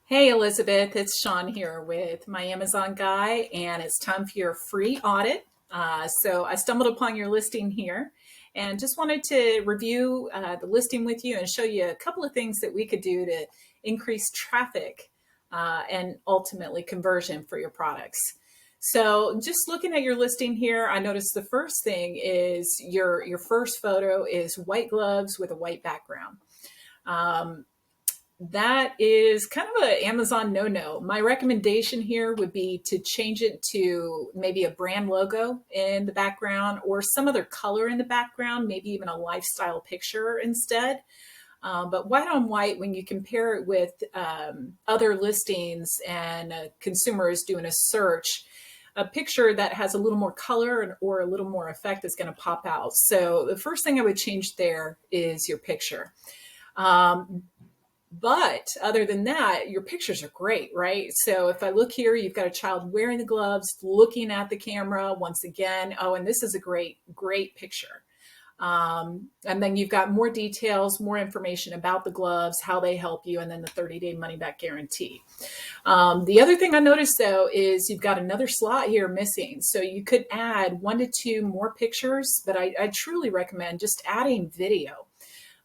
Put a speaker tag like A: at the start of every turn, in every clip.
A: Hey Elizabeth, it's Sean here with my Amazon guy, and it's time for your free audit. So I stumbled upon your listing here and just wanted to review the listing with you and show you a couple of things that we could do to increase traffic and ultimately conversion for your products. So just looking at your listing here, I noticed the first thing is your first photo is white gloves with a white background. Um, that is kind of an Amazon no-no. My recommendation here would be to change it to maybe a brand logo in the background or some other color in the background, maybe even a lifestyle picture instead. But white on white, when you compare it with other listings and a consumer is doing a search, a picture that has a little more color or a little more effect is going to pop out. So the first thing I would change there is your picture. Um, but other than that, your pictures are great, right? So if I look here, you've got a child wearing the gloves, looking at the camera once again. Oh, and this is a great, great picture. And then you've got more details, more information about the gloves, how they help you, and then the 30-day money-back guarantee. The other thing I noticed, though, is you've got another slot here missing. So you could add 1 to 2 more pictures, but I truly recommend just adding video.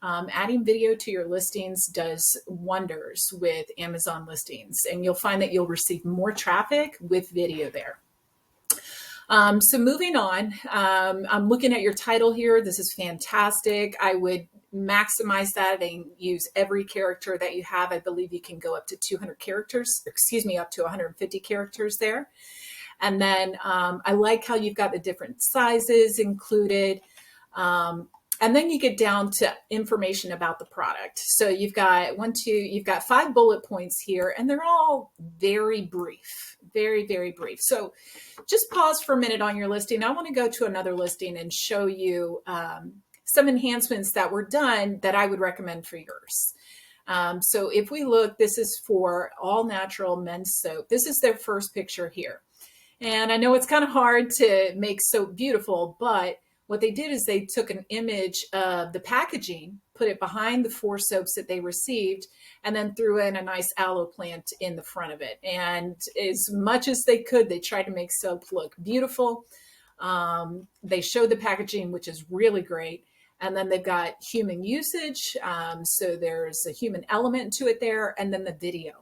A: Adding video to your listings does wonders with Amazon listings, and you'll find that you'll receive more traffic with video there. So moving on, I'm looking at your title here. This is fantastic. I would maximize that and use every character that you have. I believe you can go up to 200 characters, excuse me, up to 150 characters there. And then I like how you've got the different sizes included. And then you get down to information about the product. So you've got you've got 5 bullet points here, and they're all very brief, very, very brief. So just pause for a minute on your listing. I want to go to another listing and show you some enhancements that were done that I would recommend for yours. So if we look, this is for all natural men's soap. This is their first picture here. And I know it's kind of hard to make soap beautiful, but what they did is they took an image of the packaging, put it behind the 4 soaps that they received, and then threw in a nice aloe plant in the front of it. And as much as they could, they tried to make soap look beautiful. They showed the packaging, which is really great. And then they've got human usage. So there's a human element to it there, and then the video.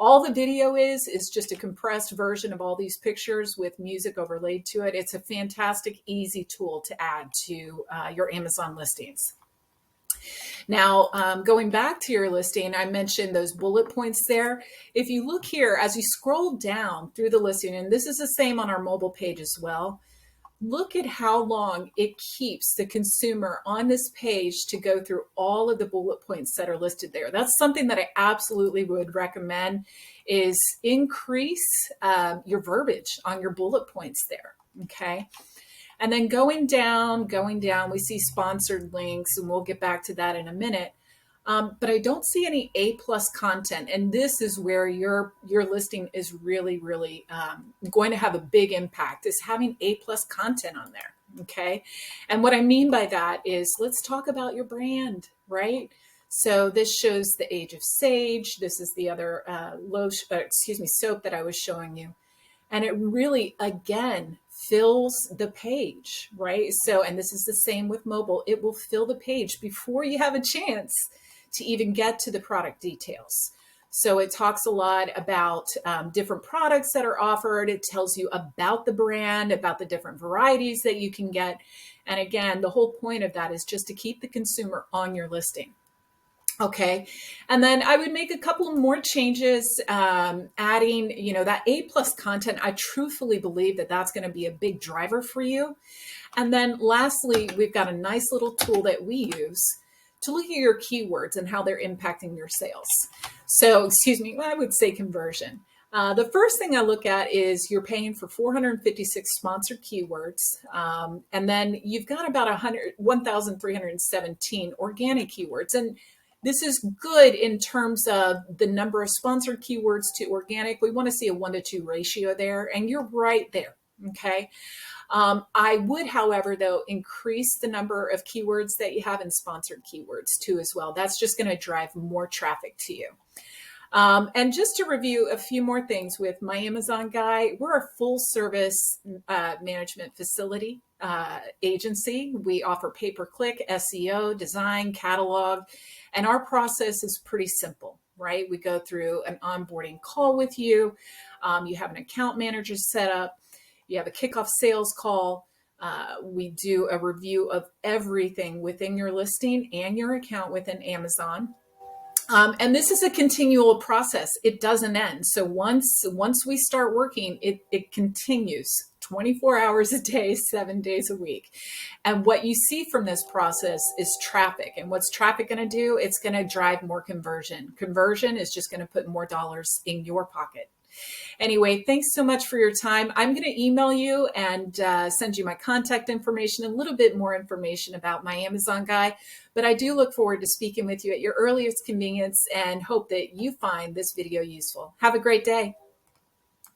A: All the video is just a compressed version of all these pictures with music overlaid to it. It's a fantastic, easy tool to add to your Amazon listings. Now, going back to your listing, I mentioned those bullet points there. If you look here, as you scroll down through the listing, and this is the same on our mobile page as well, look at how long it keeps the consumer on this page to go through all of the bullet points that are listed there. That's something that I absolutely would recommend is increase your verbiage on your bullet points there, okay? And then going down, we see sponsored links, and we'll get back to that in a minute. But I don't see any A+ content, and this is where your listing is really, really going to have a big impact, is having A+ content on there, okay? And what I mean by that is, let's talk about your brand, right? So this shows the age of sage. This is the other soap that I was showing you. And it really, again, fills the page, right? So, and this is the same with mobile. It will fill the page before you have a chance to even get to the product details. So it talks a lot about different products that are offered. It tells you about the brand, about the different varieties that you can get. And again, the whole point of that is just to keep the consumer on your listing. Okay, and then I would make a couple more changes, adding, that A+ content. I truthfully believe that that's going to be a big driver for you. And then lastly, we've got a nice little tool that we use to look at your keywords and how they're impacting your sales. So, I would say conversion. The first thing I look at is you're paying for 456 sponsored keywords, and then you've got about 1,317 organic keywords. And this is good in terms of the number of sponsored keywords to organic. We want to see a 1-to-2 ratio there, and you're right there, okay? I would, however, though, increase the number of keywords that you have in sponsored keywords too as well. That's just going to drive more traffic to you. And just to review a few more things with My Amazon Guy, we're a full service management facility agency. We offer pay-per-click, SEO, design, catalog, and our process is pretty simple, right? We go through an onboarding call with you. You have an account manager set up. You have a kickoff sales call. We do a review of everything within your listing and your account within Amazon. And this is a continual process. It doesn't end. So once we start working, it continues 24 hours a day, 7 days a week. And what you see from this process is traffic. And what's traffic going to do? It's going to drive more conversion. Conversion is just going to put more dollars in your pocket. Anyway, thanks so much for your time. I'm going to email you and send you my contact information, a little bit more information about My Amazon Guy. But I do look forward to speaking with you at your earliest convenience and hope that you find this video useful. Have a great day.